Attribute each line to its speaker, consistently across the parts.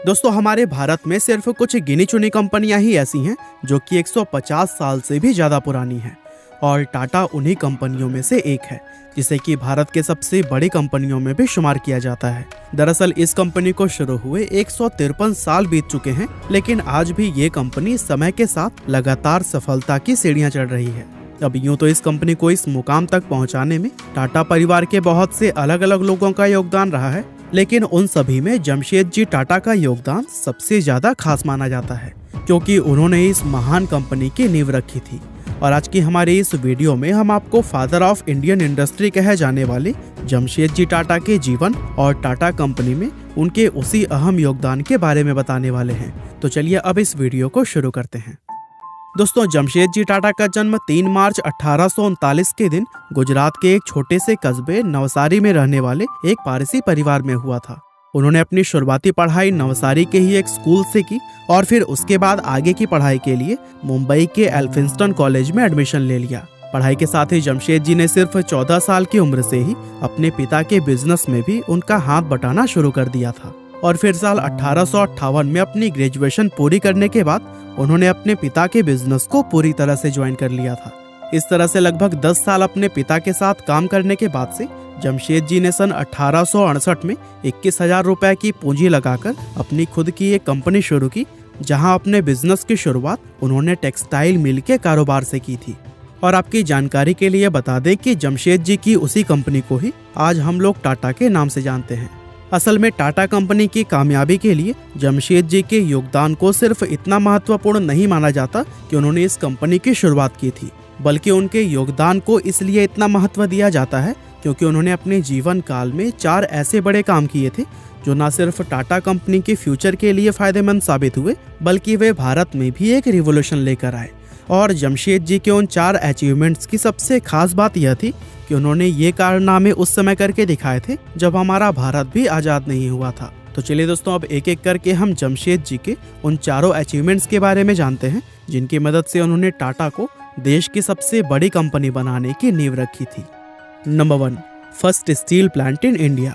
Speaker 1: दोस्तों, हमारे भारत में सिर्फ कुछ गिनी चुनी कंपनियां ही ऐसी हैं जो कि 150 साल से भी ज़्यादा पुरानी हैं और टाटा उन्हीं कंपनियों में से एक है जिसे कि भारत के सबसे बड़ी कंपनियों में भी शुमार किया जाता है। दरअसल इस कंपनी को शुरू हुए 153 साल बीत चुके हैं, लेकिन आज भी ये कंपनी समय के साथ लगातार सफलता की सीढ़ियां चढ़ रही है। अब यूं तो इस कंपनी को इस मुकाम तक पहुंचाने में टाटा परिवार के बहुत से अलग अलग लोगों का योगदान रहा है, लेकिन उन सभी में जमशेदजी टाटा का योगदान सबसे ज्यादा खास माना जाता है, क्योंकि उन्होंने इस महान कंपनी की नींव रखी थी। और आज की हमारी इस वीडियो में हम आपको फादर ऑफ इंडियन इंडस्ट्री कहे जाने वाले जमशेदजी टाटा के जीवन और टाटा कंपनी में उनके उसी अहम योगदान के बारे में बताने वाले हैं। तो चलिए अब इस वीडियो को शुरू करते हैं। दोस्तों, जमशेदजी टाटा का जन्म 3 मार्च 1839 के दिन गुजरात के एक छोटे से कस्बे नवसारी में रहने वाले एक पारसी परिवार में हुआ था। उन्होंने अपनी शुरुआती पढ़ाई नवसारी के ही एक स्कूल से की और फिर उसके बाद आगे की पढ़ाई के लिए मुंबई के एल्फिंस्टन कॉलेज में एडमिशन ले लिया। पढ़ाई के साथ ही जमशेदजी ने सिर्फ 14 साल की उम्र से ही अपने पिता के बिजनेस में भी उनका हाथ बटाना शुरू कर दिया था। और फिर साल 1858 में अपनी ग्रेजुएशन पूरी करने के बाद उन्होंने अपने पिता के बिजनेस को पूरी तरह से ज्वाइन कर लिया था। इस तरह से लगभग 10 साल अपने पिता के साथ काम करने के बाद से जमशेदजी ने सन 1868 में 21,000 रुपए की पूंजी लगाकर अपनी खुद की एक कंपनी शुरू की, जहां अपने बिजनेस की शुरुआत उन्होंने टेक्सटाइल मिल के कारोबार से की थी। और आपकी जानकारी के लिए बता दें कि जमशेदजी की उसी कंपनी को ही आज हम लोग टाटा के नाम से जानते हैं। असल में टाटा कंपनी की कामयाबी के लिए जमशेदजी के योगदान को सिर्फ इतना महत्वपूर्ण नहीं माना जाता कि उन्होंने इस कंपनी की शुरुआत की थी, बल्कि उनके योगदान को इसलिए इतना महत्व दिया जाता है क्योंकि उन्होंने अपने जीवन काल में 4 ऐसे बड़े काम किए थे जो न सिर्फ टाटा कंपनी के फ्यूचर के लिए फायदेमंद साबित हुए, बल्कि वे भारत में भी एक रिवॉल्यूशन लेकर आए। और जमशेदजी के उन 4 अचीवमेंट्स की सबसे खास बात यह थी कि उन्होंने ये कारनामे उस समय करके दिखाए थे जब हमारा भारत भी आज़ाद नहीं हुआ था। तो चलिए दोस्तों, अब एक एक करके हम जमशेदजी के उन 4 अचीवमेंट्स के बारे में जानते हैं जिनकी मदद से उन्होंने टाटा को देश की सबसे बड़ी कंपनी बनाने की नींव रखी थी। Number 1, first steel plant in India.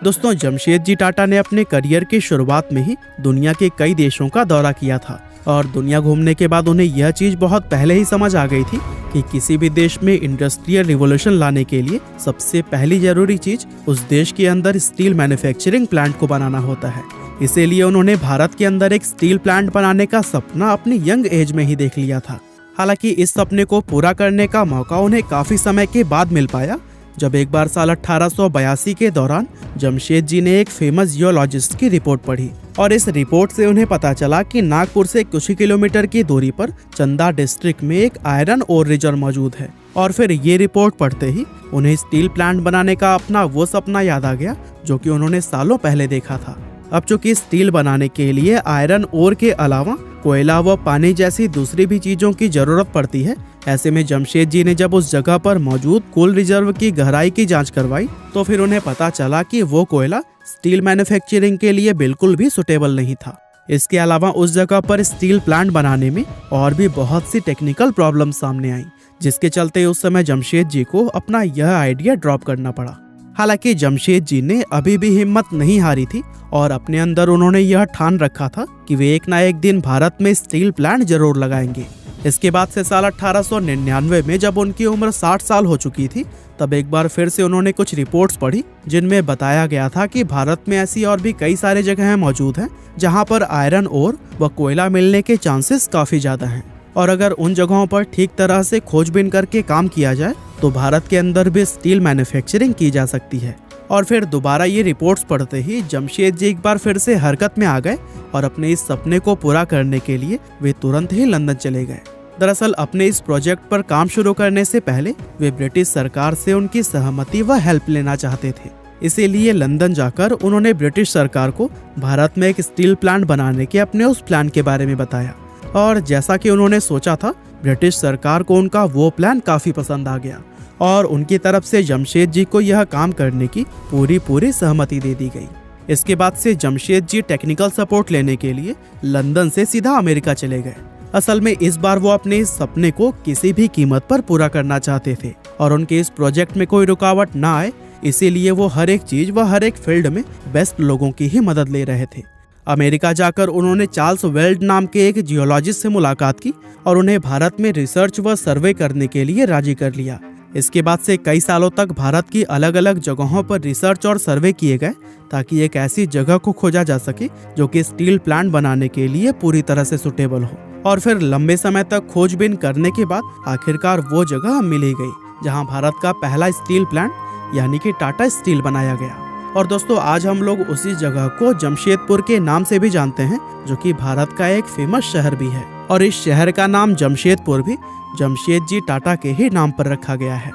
Speaker 1: दोस्तों, जमशेदजी टाटा ने अपने करियर की शुरुआत में ही दुनिया के कई देशों का दौरा किया था और दुनिया घूमने के बाद उन्हें यह चीज बहुत पहले ही समझ आ गई थी कि किसी भी देश में इंडस्ट्रियल रिवॉल्यूशन लाने के लिए सबसे पहली जरूरी चीज उस देश के अंदर स्टील मैन्युफैक्चरिंग प्लांट को बनाना होता है। इसीलिए उन्होंने भारत के अंदर एक स्टील प्लांट बनाने का सपना अपनी यंग एज में ही देख लिया था। हालांकि इस सपने को पूरा करने का मौका उन्हें काफी समय के बाद मिल पाया, जब एक बार साल 1882 के दौरान जमशेदजी ने एक फेमस जियोलॉजिस्ट की रिपोर्ट पढ़ी और इस रिपोर्ट से उन्हें पता चला कि नागपुर से कुछ ही किलोमीटर की दूरी पर चंदा डिस्ट्रिक्ट में एक आयरन ओर रिजर्व मौजूद है। और फिर ये रिपोर्ट पढ़ते ही उन्हें स्टील प्लांट बनाने का अपना वो सपना याद आ गया जो कि उन्होंने सालों पहले देखा था। अब चूंकि स्टील बनाने के लिए आयरन ओर के अलावा कोयला व पानी जैसी दूसरी भी चीजों की जरूरत पड़ती है, ऐसे में जमशेदजी ने जब उस जगह पर मौजूद कोल रिजर्व की गहराई की जांच करवाई तो फिर उन्हें पता चला कि वो कोयला स्टील मैन्युफैक्चरिंग के लिए बिल्कुल भी सुटेबल नहीं था। इसके अलावा उस जगह पर स्टील प्लांट बनाने में और भी बहुत सी टेक्निकल प्रॉब्लम सामने आई, जिसके चलते उस समय जमशेदजी को अपना यह आइडिया ड्रॉप करना पड़ा। हालांकि जमशेदजी ने अभी भी हिम्मत नहीं हारी थी और अपने अंदर उन्होंने यह ठान रखा था कि वे एक ना एक दिन भारत में स्टील प्लांट जरूर लगाएंगे। इसके बाद से साल 1899 में जब उनकी उम्र 60 साल हो चुकी थी, तब एक बार फिर से उन्होंने कुछ रिपोर्ट्स पढ़ी जिनमें बताया गया था कि भारत में ऐसी और भी कई सारे जगहें मौजूद हैं जहां पर आयरन ओर व कोयला मिलने के चांसेस काफी ज्यादा हैं और अगर उन जगहों पर ठीक तरह से खोजबीन करके काम किया जाए तो भारत के अंदर भी स्टील मैन्युफैक्चरिंग की जा सकती है। और फिर दोबारा ये रिपोर्ट्स पढ़ते ही जमशेदजी एक बार फिर से हरकत में आ गए और अपने इस सपने को पूरा करने के लिए वे तुरंत ही लंदन चले गए। दरअसल अपने इस प्रोजेक्ट पर काम शुरू करने से पहले वे ब्रिटिश सरकार से उनकी सहमति व हेल्प लेना चाहते थे। इसीलिए लंदन जाकर उन्होंने ब्रिटिश सरकार को भारत में एक स्टील प्लांट बनाने के अपने उस प्लान के बारे में बताया और जैसा कि उन्होंने सोचा था, ब्रिटिश सरकार को उनका वो प्लान काफी पसंद आ गया और उनकी तरफ से जमशेदजी को यह काम करने की पूरी सहमति दे दी गई। इसके बाद से जमशेदजी टेक्निकल सपोर्ट लेने के लिए लंदन से सीधा अमेरिका चले गए। असल में इस बार वो अपने इस सपने को किसी भी कीमत पर पूरा करना चाहते थे और उनके इस प्रोजेक्ट में कोई रुकावट ना आए, इसीलिए वो हर एक चीज व हर एक फील्ड में बेस्ट लोगों की ही मदद ले रहे थे। अमेरिका जाकर उन्होंने चार्ल्स वेल्ड नाम के एक जियोलॉजिस्ट से मुलाकात की और उन्हें भारत में रिसर्च व सर्वे करने के लिए राजी कर लिया। इसके बाद से कई सालों तक भारत की अलग अलग जगहों पर रिसर्च और सर्वे किए गए ताकि एक ऐसी जगह को खोजा जा सके जो कि स्टील प्लांट बनाने के लिए पूरी तरह से सुटेबल हो। और फिर लंबे समय तक खोजबीन करने के बाद आखिरकार वो जगह मिल ही गई जहां भारत का पहला स्टील प्लांट यानी कि टाटा स्टील बनाया गया। और दोस्तों, आज हम लोग उसी जगह को जमशेदपुर के नाम से भी जानते हैं, जो कि भारत का एक फेमस शहर भी है। और इस शहर का नाम जमशेदपुर भी जमशेदजी टाटा के ही नाम पर रखा गया है।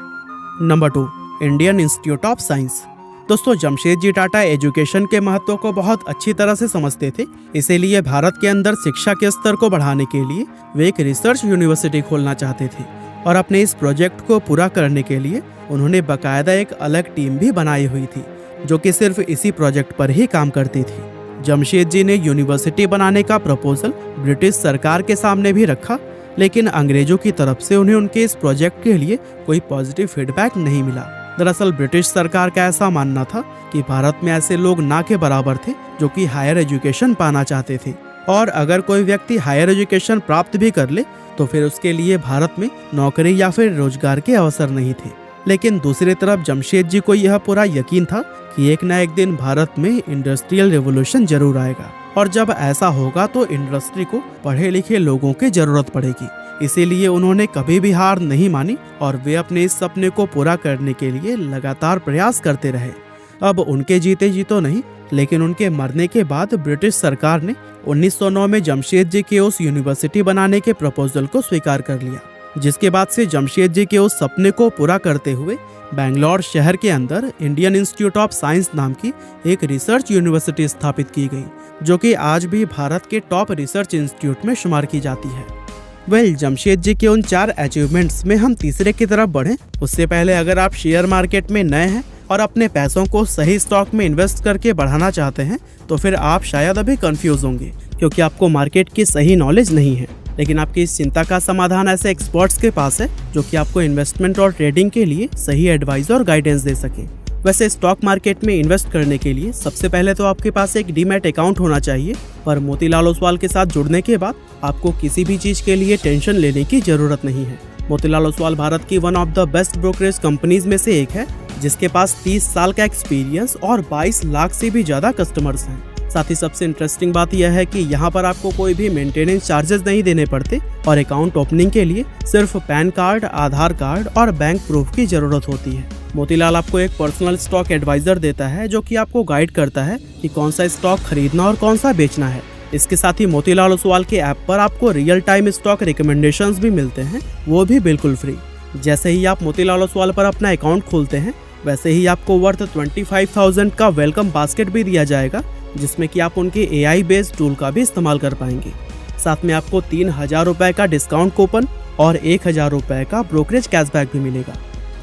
Speaker 1: Number 2, Indian institute of science. दोस्तों, जमशेदजी टाटा एजुकेशन के महत्व को बहुत अच्छी तरह से समझते थे, इसीलिए भारत के अंदर शिक्षा के स्तर को बढ़ाने के लिए वे एक रिसर्च यूनिवर्सिटी खोलना चाहते थे। और अपने इस प्रोजेक्ट को पूरा करने के लिए उन्होंने बाकायदा एक अलग टीम भी बनाई हुई थी जो कि सिर्फ इसी प्रोजेक्ट पर ही काम करती थी। जमशेदजी ने यूनिवर्सिटी बनाने का प्रपोजल ब्रिटिश सरकार के सामने भी रखा, लेकिन अंग्रेजों की तरफ से उन्हें उनके इस प्रोजेक्ट के लिए कोई पॉजिटिव फीडबैक नहीं मिला। दरअसल ब्रिटिश सरकार का ऐसा मानना था कि भारत में ऐसे लोग ना के बराबर थे जो कि हायर एजुकेशन पाना चाहते थे, और अगर कोई व्यक्ति हायर एजुकेशन प्राप्त भी कर ले तो फिर उसके लिए भारत में नौकरी या फिर रोजगार के अवसर नहीं थे। लेकिन दूसरी तरफ जमशेदजी को यह पूरा यकीन था कि एक न एक दिन भारत में इंडस्ट्रियल रेवोल्यूशन जरूर आएगा, और जब ऐसा होगा तो इंडस्ट्री को पढ़े लिखे लोगों की जरूरत पड़ेगी। इसीलिए उन्होंने कभी भी हार नहीं मानी और वे अपने इस सपने को पूरा करने के लिए लगातार प्रयास करते रहे। अब उनके जीते जी तो नहीं, लेकिन उनके मरने के बाद ब्रिटिश सरकार ने 1909 में जमशेदजी के उस यूनिवर्सिटी बनाने के प्रपोजल को स्वीकार कर लिया, जिसके बाद से जमशेदजी के उस सपने को पूरा करते हुए बेंगलोर शहर के अंदर इंडियन इंस्टीट्यूट ऑफ साइंस नाम की एक रिसर्च यूनिवर्सिटी स्थापित की गई, जो कि आज भी भारत के टॉप रिसर्च इंस्टीट्यूट में शुमार की जाती है। जमशेदजी के उन 4 अचीवमेंट्स में हम तीसरे की तरफ बढ़ें, उससे पहले अगर आप शेयर मार्केट में नए हैं और अपने पैसों को सही स्टॉक में इन्वेस्ट करके बढ़ाना चाहते हैं तो फिर आप शायद अभी कंफ्यूज होंगे, क्योंकि आपको मार्केट की सही नॉलेज नहीं है। लेकिन आपकी इस चिंता का समाधान ऐसे एक्सपर्ट्स के पास है जो कि आपको इन्वेस्टमेंट और ट्रेडिंग के लिए सही एडवाइस और गाइडेंस दे सके। वैसे स्टॉक मार्केट में इन्वेस्ट करने के लिए सबसे पहले तो आपके पास एक डीमैट अकाउंट होना चाहिए, पर मोतीलाल ओसवाल के साथ जुड़ने के बाद आपको किसी भी चीज के लिए टेंशन लेने की जरूरत नहीं है। मोतीलाल ओसवाल भारत की one of the best brokerage companies में से एक है, जिसके पास 30 साल का एक्सपीरियंस और 22 लाख से भी ज्यादा कस्टमर्स हैं। साथ ही सबसे इंटरेस्टिंग बात यह है कि यहाँ पर आपको कोई भी मेंटेनेंस चार्जेस नहीं देने पड़ते और अकाउंट ओपनिंग के लिए सिर्फ पैन कार्ड, आधार कार्ड और बैंक प्रूफ की जरूरत होती है। मोतीलाल आपको एक पर्सनल स्टॉक एडवाइजर देता है जो कि आपको गाइड करता है कि कौन सा स्टॉक खरीदना और कौन सा बेचना है। इसके साथ ही मोतीलाल ओसवाल के ऐप पर आपको रियल टाइम स्टॉक रिकमेंडेशंस भी मिलते हैं, वो भी बिल्कुल फ्री। जैसे ही आप मोतीलाल ओसवाल पर अपना अकाउंट खोलते हैं, वैसे ही आपको वर्थ 25,000 का वेलकम बास्केट भी दिया जाएगा, जिसमें कि आप उनके AI बेस्ड टूल का भी इस्तेमाल कर पाएंगे। साथ में आपको 3,000 रुपए का डिस्काउंट कूपन और 1,000 रुपए का ब्रोकरेज कैशबैक भी मिलेगा।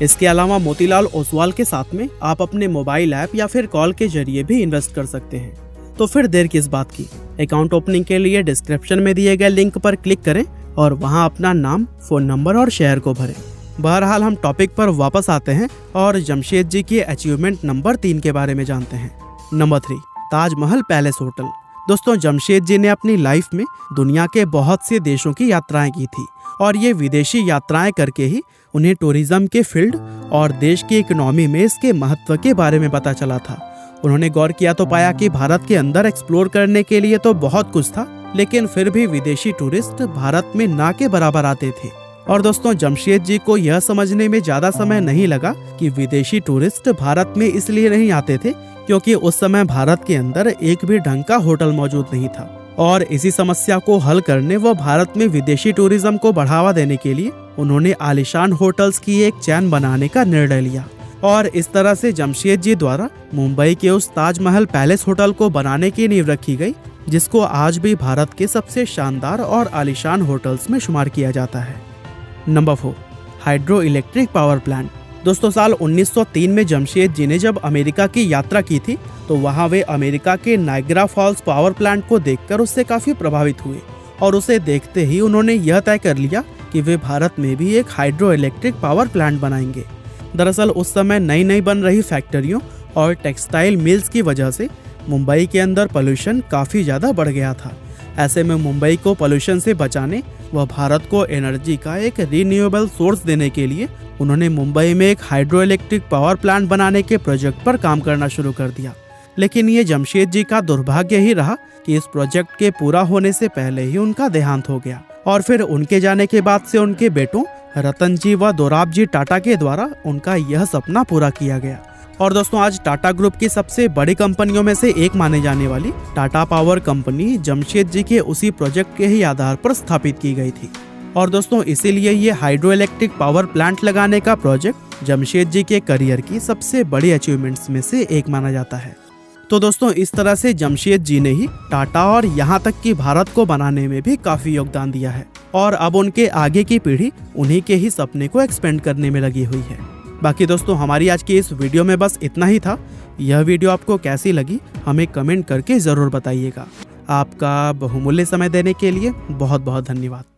Speaker 1: इसके अलावा मोतीलाल ओसवाल के साथ में आप अपने मोबाइल ऐप या फिर कॉल के जरिए भी इन्वेस्ट कर सकते हैं। तो फिर देर किस बात की, अकाउंट ओपनिंग के लिए डिस्क्रिप्शन में दिए गए लिंक पर क्लिक करें और वहां अपना नाम, फोन नंबर और शहर को भरें। बहरहाल हम टॉपिक पर वापस आते हैं और जमशेदजी के अचीवमेंट नंबर 3 के बारे में जानते हैं। Number 3, Taj Mahal palace hotel. दोस्तों, जमशेदजी ने अपनी लाइफ में दुनिया के बहुत से देशों की यात्राएं की थी और ये विदेशी यात्राएं करके ही उन्हें टूरिज्म के फील्ड और देश की इकोनॉमी में इसके महत्व के बारे में पता चला था। उन्होंने गौर किया तो पाया कि भारत के अंदर एक्सप्लोर करने के लिए तो बहुत कुछ था, लेकिन फिर भी विदेशी टूरिस्ट भारत में ना के बराबर आते थे। और दोस्तों, जमशेदजी को यह समझने में ज्यादा समय नहीं लगा कि विदेशी टूरिस्ट भारत में इसलिए नहीं आते थे क्योंकि उस समय भारत के अंदर एक भी ढंग का होटल मौजूद नहीं था। और इसी समस्या को हल करने व भारत में विदेशी टूरिज्म को बढ़ावा देने के लिए उन्होंने आलीशान होटल्स की एक चैन बनाने का निर्णय लिया। और इस तरह से जमशेदजी द्वारा मुंबई के उस ताजमहल पैलेस होटल को बनाने की नींव रखी गई, जिसको आज भी भारत के सबसे शानदार और आलीशान होटल्स में शुमार किया जाता है। Number 4, hydro electric power plant. दोस्तों, साल 1903 में जमशेदजी ने जब अमेरिका की यात्रा की थी तो वहां वे अमेरिका के नायग्रा फॉल्स पावर प्लांट को देखकर उससे काफी प्रभावित हुए और उसे देखते ही उन्होंने यह तय कर लिया कि वे भारत में भी एक हाइड्रो इलेक्ट्रिक पावर प्लांट बनाएंगे। दरअसल उस समय नई नई बन रही फैक्ट्रियों और टेक्सटाइल मिल्स की वजह से मुंबई के अंदर पोल्यूशन काफ़ी ज़्यादा बढ़ गया था। ऐसे में मुंबई को पोल्यूशन से बचाने व भारत को एनर्जी का एक रीन्यूएबल सोर्स देने के लिए उन्होंने मुंबई में एक हाइड्रो इलेक्ट्रिक पावर प्लांट बनाने के प्रोजेक्ट पर काम करना शुरू कर दिया। लेकिन ये जमशेद जी का दुर्भाग्य ही रहा कि इस प्रोजेक्ट के पूरा होने से पहले ही उनका देहांत हो गया और फिर उनके जाने के बाद से उनके बेटों रतन जी व दोराब जी टाटा के द्वारा उनका यह सपना पूरा किया गया। और दोस्तों, आज टाटा ग्रुप की सबसे बड़ी कंपनियों में से एक माने जाने वाली टाटा पावर कंपनी जमशेद जी के उसी प्रोजेक्ट के ही आधार पर स्थापित की गई थी। और दोस्तों, इसीलिए ये हाइड्रो इलेक्ट्रिक पावर प्लांट लगाने का प्रोजेक्ट जमशेद जी के करियर की सबसे बड़ी अचीवमेंट्स में से एक माना जाता है। तो दोस्तों, इस तरह से जमशेद जी ने ही टाटा और यहाँ तक कि भारत को बनाने में भी काफ़ी योगदान दिया है और अब उनके आगे की पीढ़ी उन्हीं के ही सपने को एक्सपेंड करने में लगी हुई है। बाकी दोस्तों, हमारी आज की इस वीडियो में बस इतना ही था। यह वीडियो आपको कैसी लगी हमें कमेंट करके ज़रूर बताइएगा। आपका बहुमूल्य समय देने के लिए बहुत बहुत धन्यवाद।